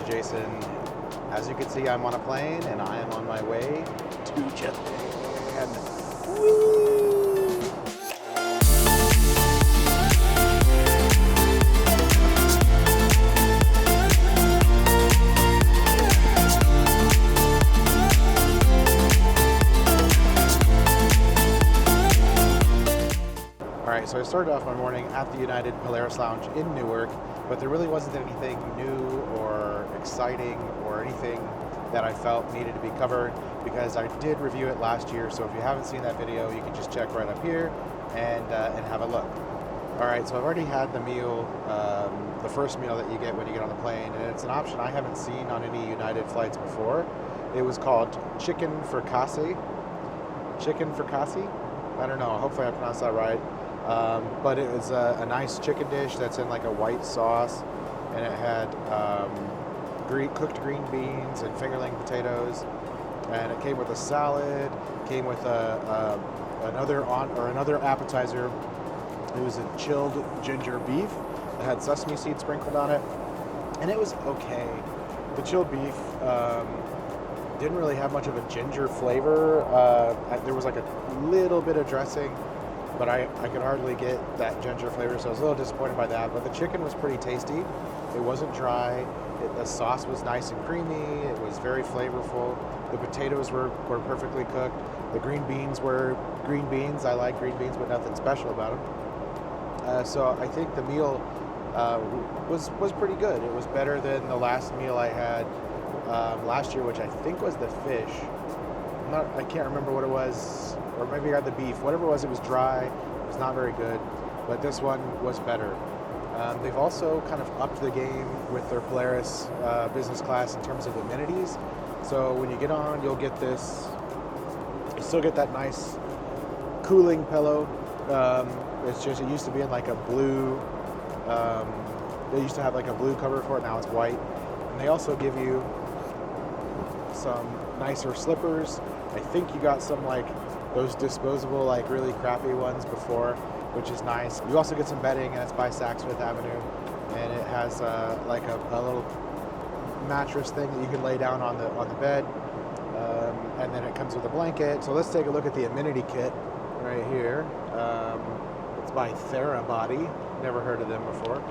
Jason. As you can see, I'm on a plane and I am on my way to Japan. Woo! Alright, so I started off my morning at the United Polaris Lounge in Newark, but there really wasn't anything new or exciting or anything that I felt needed to be covered because I did review it last year. So if you haven't seen that video, you can just check right up here and have a look. Alright, so I've already had the meal, the first meal that you get when you get on the plane, and it's an option I haven't seen on any United flights before. It was called chicken fricassee. Chicken fricassee? I don't know, hopefully I pronounced that right. But it was a nice chicken dish that's in like a white sauce, and it had cooked green beans and fingerling potatoes, and it came with a salad, came with another appetizer. It was a chilled ginger beef that had sesame seeds sprinkled on it, and it was okay. The chilled beef didn't really have much of a ginger flavor. There was like a little bit of dressing, but I could hardly get that ginger flavor, so I was a little disappointed by that. But the chicken was pretty tasty. It wasn't dry. The sauce was nice and creamy. It was very flavorful. The potatoes were perfectly cooked. The green beans were green beans. I like green beans, but nothing special about them. So I think the meal was pretty good. It was better than the last meal I had last year, which I think was the fish. I can't remember what it was, or maybe I had the beef. Whatever it was dry. It was not very good, but this one was better. They've also kind of upped the game with their Polaris business class in terms of amenities. So when you get on, you'll get this. You still get that nice cooling pillow. It's just, it used to be in like a blue. They used to have like a blue cover for it. Now it's white, and they also give you some nicer slippers. I think you got some like those disposable, like really crappy ones before, which is nice. You also get some bedding, and it's by Saks Fifth Avenue, and it has like a little mattress thing that you can lay down on the bed, and then it comes with a blanket. So let's take a look at the amenity kit right here. It's by Therabody. Never heard of them before.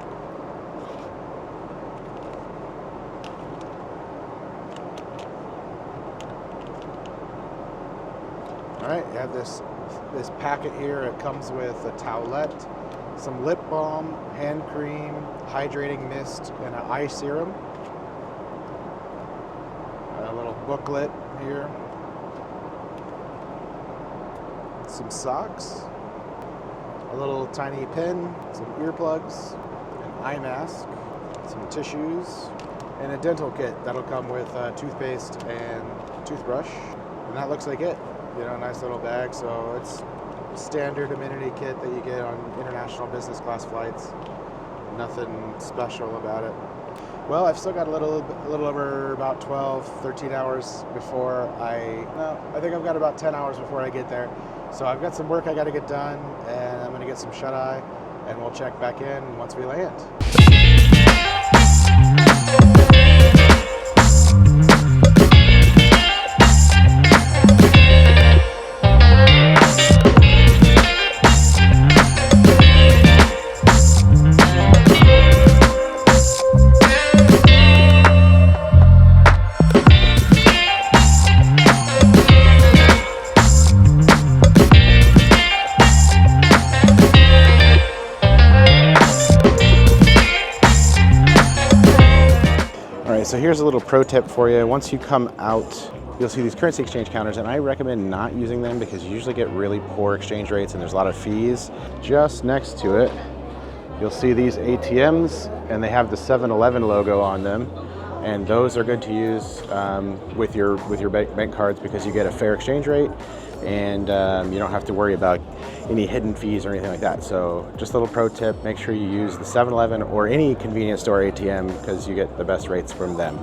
All right, you have this packet here. It comes with a towelette, some lip balm, hand cream, hydrating mist, and an eye serum. A little booklet here. Some socks, a little tiny pin, some earplugs, an eye mask, some tissues, and a dental kit that'll come with toothpaste and toothbrush. And that looks like it. You know, a nice little bag. So it's standard amenity kit that you get on international business class flights. Nothing special about it. Well, I've still got a little over about 12, 13 hours before I think I've got about 10 hours before I get there. So I've got some work I got to get done, and I'm going to get some shut-eye, and we'll check back in once we land. So here's a little pro tip for you. Once you come out, you'll see these currency exchange counters, and I recommend not using them because you usually get really poor exchange rates and there's a lot of fees. Just next to it, you'll see these ATMs, and they have the 7-Eleven logo on them, and those are good to use with your bank cards because you get a fair exchange rate, and you don't have to worry about any hidden fees or anything like that. So just a little pro tip, make sure you use the 7-Eleven or any convenience store ATM because you get the best rates from them.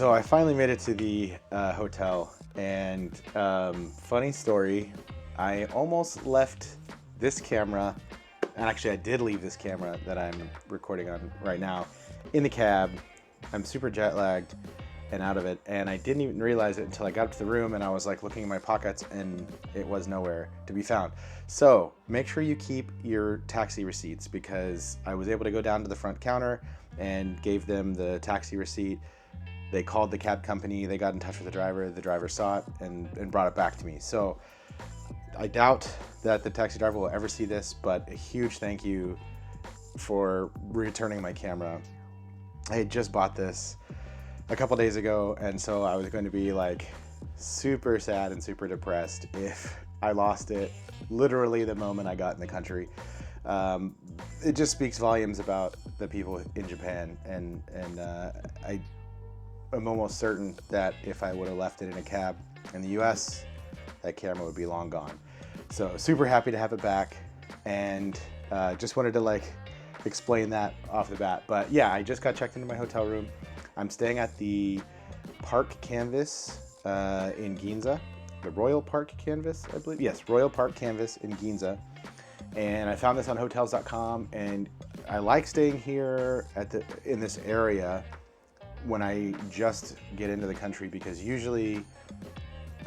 so I finally made it to the hotel, and funny story, I almost left this camera, and actually I did leave this camera that I'm recording on right now in the cab. I'm super jet lagged and out of it, and I didn't even realize it until I got up to the room and I was like looking in my pockets and it was nowhere to be found. So make sure you keep your taxi receipts, because I was able to go down to the front counter and gave them the taxi receipt. They called the cab company, they got in touch with the driver saw it and brought it back to me. So I doubt that the taxi driver will ever see this, but a huge thank you for returning my camera. I had just bought this a couple days ago, and so I was going to be like super sad and super depressed if I lost it literally the moment I got in the country. It just speaks volumes about the people in Japan, and I'm almost certain that if I would have left it in a cab in the US, that camera would be long gone. So super happy to have it back, and just wanted to like explain that off the bat. But yeah, I just got checked into my hotel room. I'm staying at the Park Canvas in Ginza, the Royal Park Canvas, I believe. Yes, Royal Park Canvas in Ginza. And I found this on hotels.com, and I like staying here in this area when I just get into the country, because usually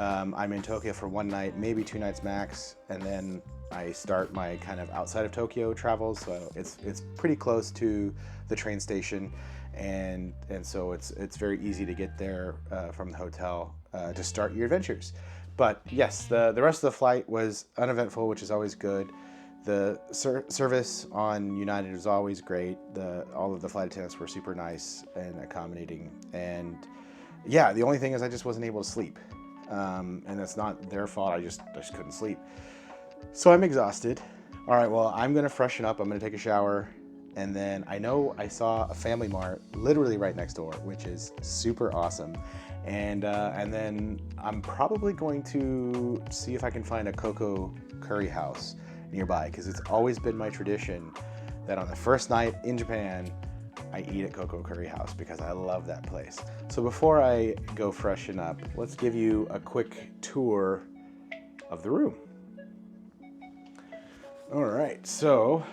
I'm in Tokyo for one night, maybe 2 nights max, and then I start my kind of outside of Tokyo travels. So it's pretty close to the train station, and so it's very easy to get there from the hotel to start your adventures. But yes, the rest of the flight was uneventful, which is always good. The service on United was always great. All of the flight attendants were super nice and accommodating. And yeah, the only thing is I just wasn't able to sleep. And that's not their fault. I just couldn't sleep. So I'm exhausted. All right, well, I'm going to freshen up. I'm going to take a shower. And then I know I saw a Family Mart literally right next door, which is super awesome. And then I'm probably going to see if I can find a CoCo Curryhouse nearby, because it's always been my tradition that on the first night in Japan, I eat at CoCo Curryhouse because I love that place. So before I go freshen up, let's give you a quick tour of the room. All right, so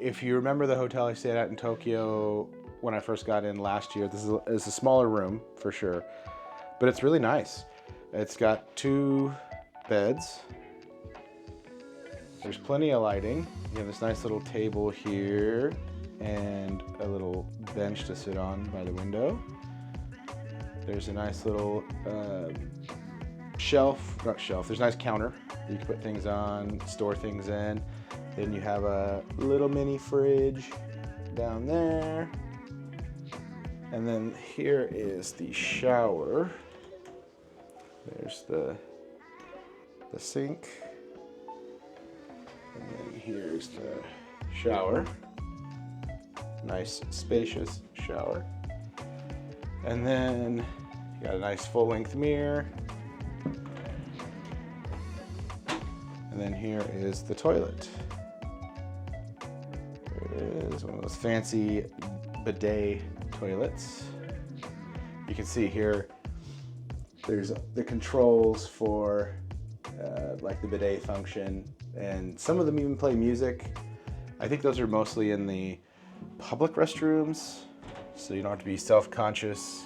if you remember the hotel I stayed at in Tokyo when I first got in last year, this is a smaller room for sure, but it's really nice. It's got 2 beds. There's plenty of lighting. You have this nice little table here and a little bench to sit on by the window. There's a nice little there's a nice counter you can put things on, store things in. Then you have a little mini fridge down there. And then here is the shower. There's the sink. And then here's the shower. Nice spacious shower. And then you got a nice full-length mirror. And then here is the toilet. There it is, one of those fancy bidet toilets. You can see here there's the controls for like the bidet function, and some of them even play music. I think those are mostly in the public restrooms, so you don't have to be self-conscious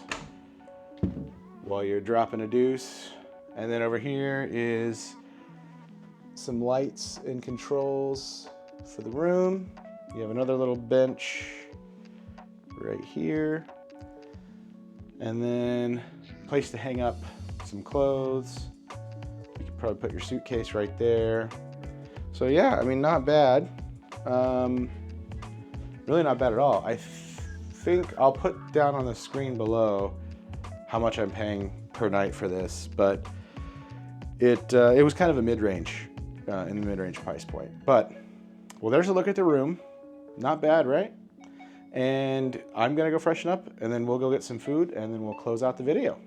while you're dropping a deuce. And then over here is some lights and controls for the room. You have another little bench right here, and then a place to hang up some clothes. You could probably put your suitcase right there. So yeah, I mean, not bad. Really not bad at all. I think I'll put down on the screen below how much I'm paying per night for this, but it was kind of a mid-range, in the mid-range price point. But, well, there's a look at the room. Not bad, right? And I'm gonna go freshen up, and then we'll go get some food, and then we'll close out the video.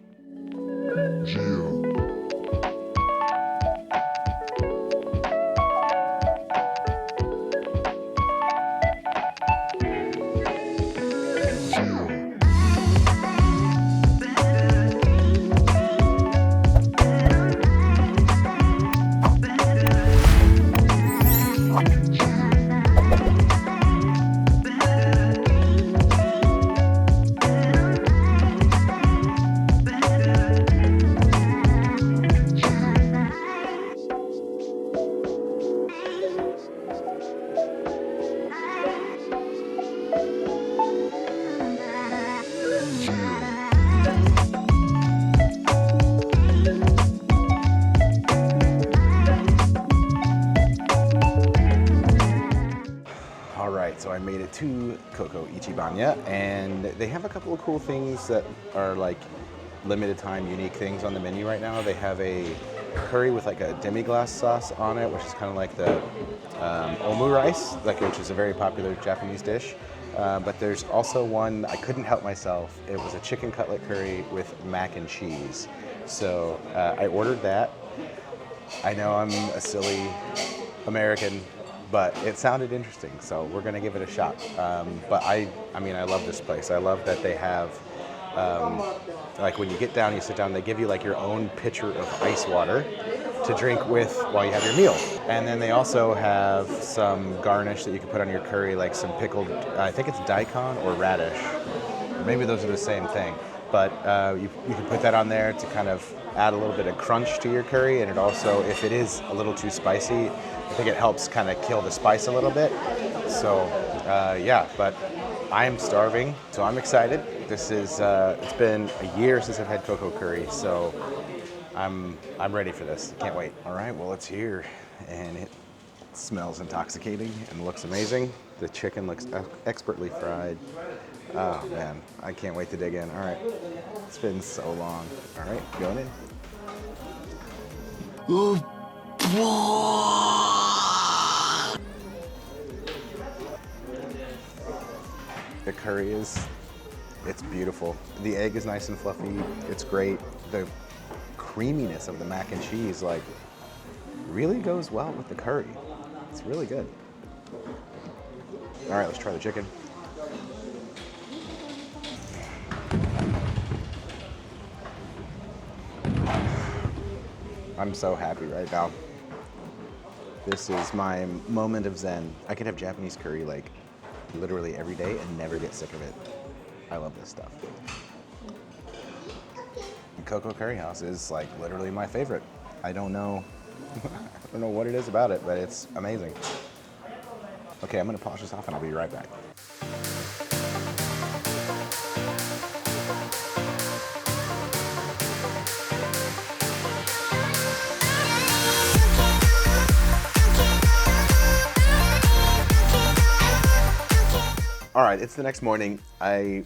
made it to CoCo Ichibanya, and they have a couple of cool things that are like limited time unique things on the menu right now. They have a curry with like a demi-glace sauce on it, which is kind of like the omu rice, which is a very popular Japanese dish. But there's also one, I couldn't help myself. It was a chicken cutlet curry with mac and cheese. So I ordered that. I know I'm a silly American, but it sounded interesting, so we're gonna give it a shot. But I mean, I love this place. I love that they have, like when you get down, you sit down, they give you like your own pitcher of ice water to drink with while you have your meal. And then they also have some garnish that you can put on your curry, like some pickled, I think it's daikon or radish. Maybe those are the same thing. But you can put that on there to kind of add a little bit of crunch to your curry. And it also, if it is a little too spicy, I think it helps kind of kill the spice a little bit. So yeah, but I am starving, so I'm excited. This is, it's been a year since I've had CoCo curry, so I'm ready for this. Can't wait. All right, well, it's here, and it smells intoxicating and looks amazing. The chicken looks expertly fried. Oh man, I can't wait to dig in. All right, it's been so long. All right, going in. The curry it's beautiful. The egg is nice and fluffy. It's great. The creaminess of the mac and cheese like really goes well with the curry. It's really good. All right, let's try the chicken. I'm so happy right now. This is my moment of zen. I could have Japanese curry like literally every day and never get sick of it. I love this stuff. CoCo Curryhouse is like literally my favorite. I don't know what it is about it, but it's amazing. Okay, I'm gonna polish this off and I'll be right back. All right, it's the next morning. I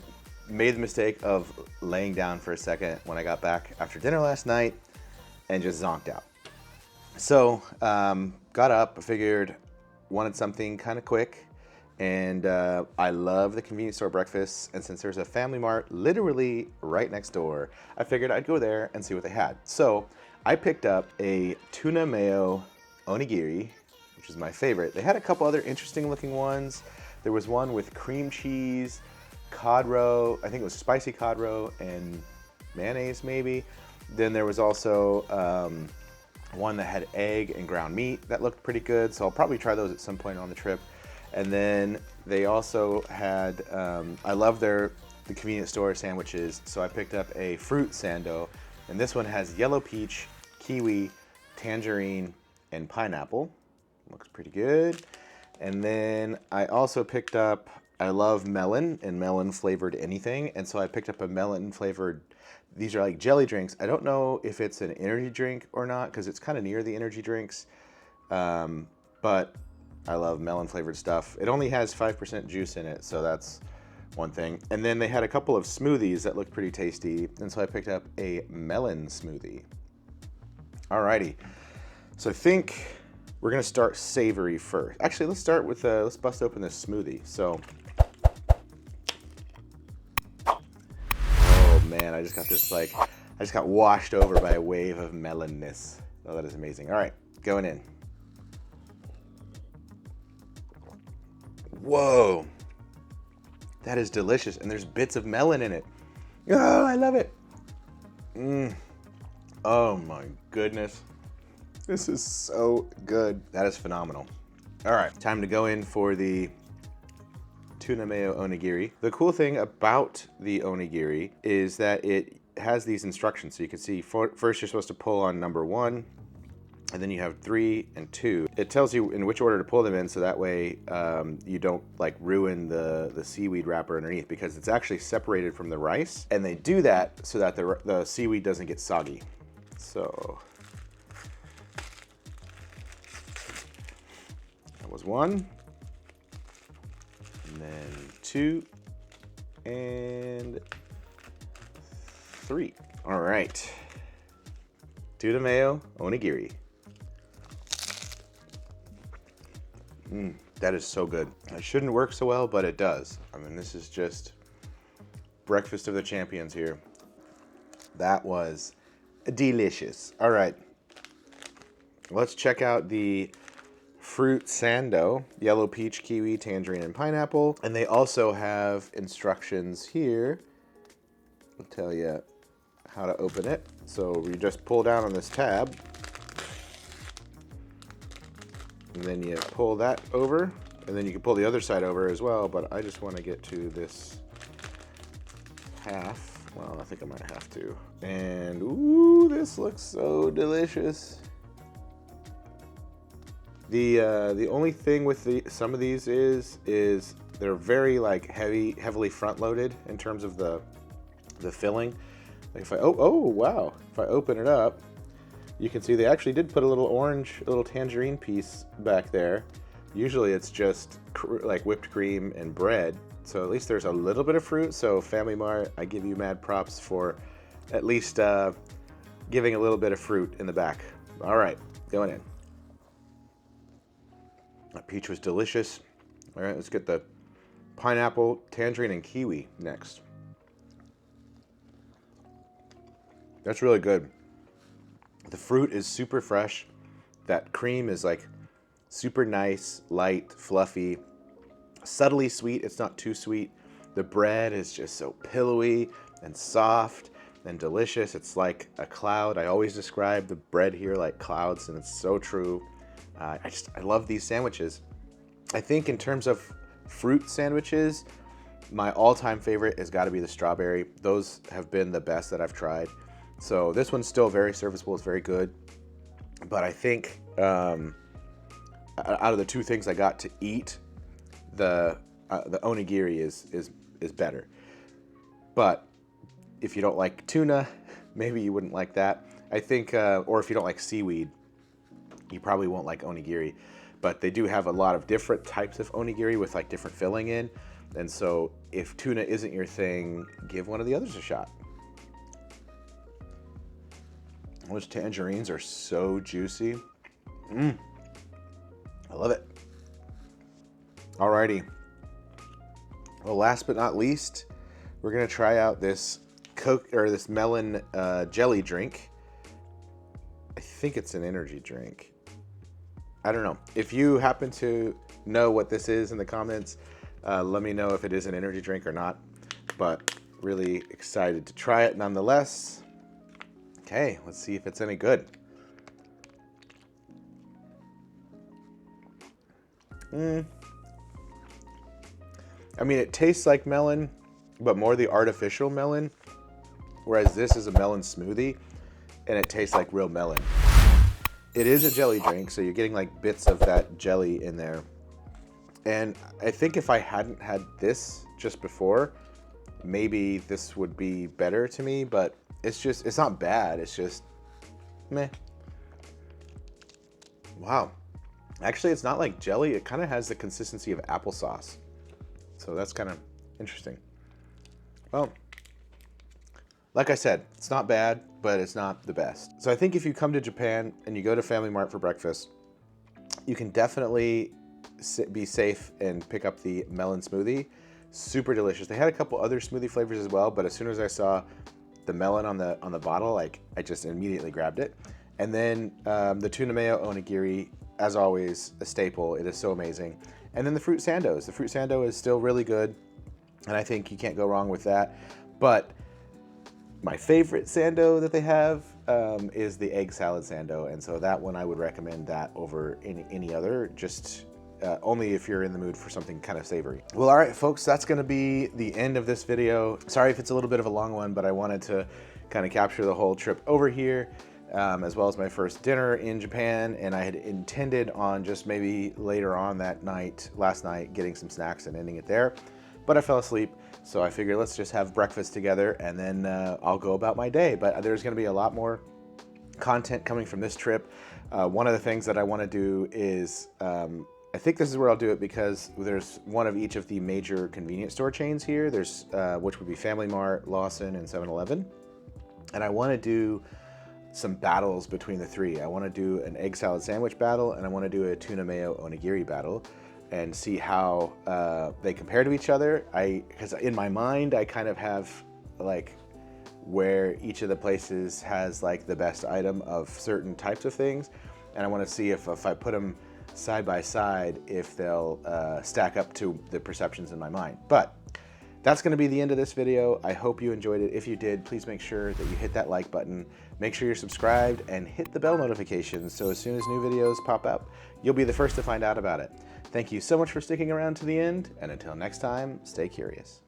made the mistake of laying down for a second when I got back after dinner last night and just zonked out. So, got up, figured, wanted something kind of quick, and I love the convenience store breakfast, and since there's a Family Mart literally right next door, I figured I'd go there and see what they had. So, I picked up a tuna mayo onigiri, which is my favorite. They had a couple other interesting looking ones. There was one with cream cheese, cod roe, I think it was spicy cod roe and mayonnaise maybe. Then there was also one that had egg and ground meat that looked pretty good, so I'll probably try those at some point on the trip. And then they also had, I love the convenience store sandwiches, so I picked up a fruit sando, and this one has yellow peach, kiwi, tangerine, and pineapple. Looks pretty good. And then I also picked up, I love melon and melon flavored anything. And so I picked up a melon flavored, these are like jelly drinks. I don't know if it's an energy drink or not because it's kind of near the energy drinks. But I love melon flavored stuff. It only has 5% juice in it, so that's one thing. And then they had a couple of smoothies that looked pretty tasty. And so I picked up a melon smoothie. Alrighty, so I think we're gonna start savory first. Actually, let's start with, let's bust open this smoothie. So, oh man, I just got this I just got washed over by a wave of melonness. Oh, that is amazing. All right, going in. Whoa, that is delicious. And there's bits of melon in it. Oh, I love it. Oh my goodness. This is so good. That is phenomenal. All right, time to go in for the tuna mayo onigiri. The cool thing about the onigiri is that it has these instructions. So you can see first you're supposed to pull on number 1, and then you have 3 and 2. It tells you in which order to pull them in, so that way you don't like ruin the seaweed wrapper underneath, because it's actually separated from the rice, and they do that so that the seaweed doesn't get soggy. So that was 1. And then 2 and 3. All right. Tuna mayo onigiri. That is so good. It shouldn't work so well, but it does. I mean, this is just breakfast of the champions here. That was delicious. All right. Let's check out the fruit sando, yellow peach, kiwi, tangerine, and pineapple. And they also have instructions here. I'll tell you how to open it. So you just pull down on this tab. And then you pull that over. And then you can pull the other side over as well. But I just want to get to this half. Well, I think I might have to. And ooh, this looks so delicious. The only thing with some of these is they're very like heavily front loaded in terms of the filling. Like if I oh wow, if I open it up, you can see they actually did put a little tangerine piece back there. Usually it's just like whipped cream and bread. So at least there's a little bit of fruit. So Family Mart, I give you mad props for at least giving a little bit of fruit in the back. All right, going in. That peach was delicious. All right, let's get the pineapple, tangerine, and kiwi next. That's really good. The fruit is super fresh. That cream is like super nice, light, fluffy, subtly sweet. It's not too sweet. The bread is just so pillowy and soft and delicious. It's like a cloud. I always describe the bread here like clouds, and it's so true. I love these sandwiches. I think in terms of fruit sandwiches, my all-time favorite has got to be the strawberry. Those have been the best that I've tried. So this one's still very serviceable. It's very good. But I think out of the two things I got to eat, the onigiri is better. But if you don't like tuna, maybe you wouldn't like that. I think, or if you don't like seaweed, you probably won't like onigiri. But they do have a lot of different types of onigiri with like different filling in. And so if tuna isn't your thing, give one of the others a shot. Those tangerines are so juicy. I love it. Alrighty. Well, last but not least, we're gonna try out this this melon jelly drink. I think it's an energy drink. I don't know. If you happen to know what this is in the comments, let me know if it is an energy drink or not. But really excited to try it nonetheless. Okay, let's see if it's any good. I mean, it tastes like melon, but more the artificial melon, whereas this is a melon smoothie, and it tastes like real melon. It is a jelly drink, so you're getting like bits of that jelly in there. And I think if I hadn't had this just before, maybe this would be better to me, but it's not bad. It's just meh. Wow. Actually, it's not like jelly. It kind of has the consistency of applesauce. So that's kind of interesting. Well, like I said, it's not bad, but it's not the best. So I think if you come to Japan and you go to Family Mart for breakfast, you can definitely be safe and pick up the melon smoothie. Super delicious. They had a couple other smoothie flavors as well, but as soon as I saw the melon on the bottle, like I just immediately grabbed it. And then the tuna mayo onigiri, as always, a staple. It is so amazing. And then the fruit sandos. The fruit sando is still really good, and I think you can't go wrong with that. But my favorite sando that they have is the egg salad sando, and so that one I would recommend that over any other, just only if you're in the mood for something kind of savory. Well, all right, folks, that's going to be the end of this video. Sorry if it's a little bit of a long one, but I wanted to kind of capture the whole trip over here, as well as my first dinner in Japan, and I had intended on just maybe later on that night, last night, getting some snacks and ending it there, but I fell asleep, so I figured let's just have breakfast together, and then I'll go about my day. But there's going to be a lot more content coming from this trip. One of the things that I want to do is I think this is where I'll do it because there's one of each of the major convenience store chains here. There's which would be Family Mart, Lawson, and 7-Eleven. And I want to do some battles between the three. I want to do an egg salad sandwich battle, and I want to do a tuna mayo onigiri battle, and see how they compare to each other. Because in my mind, I kind of have like where each of the places has like the best item of certain types of things, and I want to see if I put them side by side, if they'll stack up to the perceptions in my mind. But that's going to be the end of this video. I hope you enjoyed it. If you did, please make sure that you hit that like button. Make sure you're subscribed and hit the bell notifications so as soon as new videos pop up, you'll be the first to find out about it. Thank you so much for sticking around to the end, and until next time, stay curious.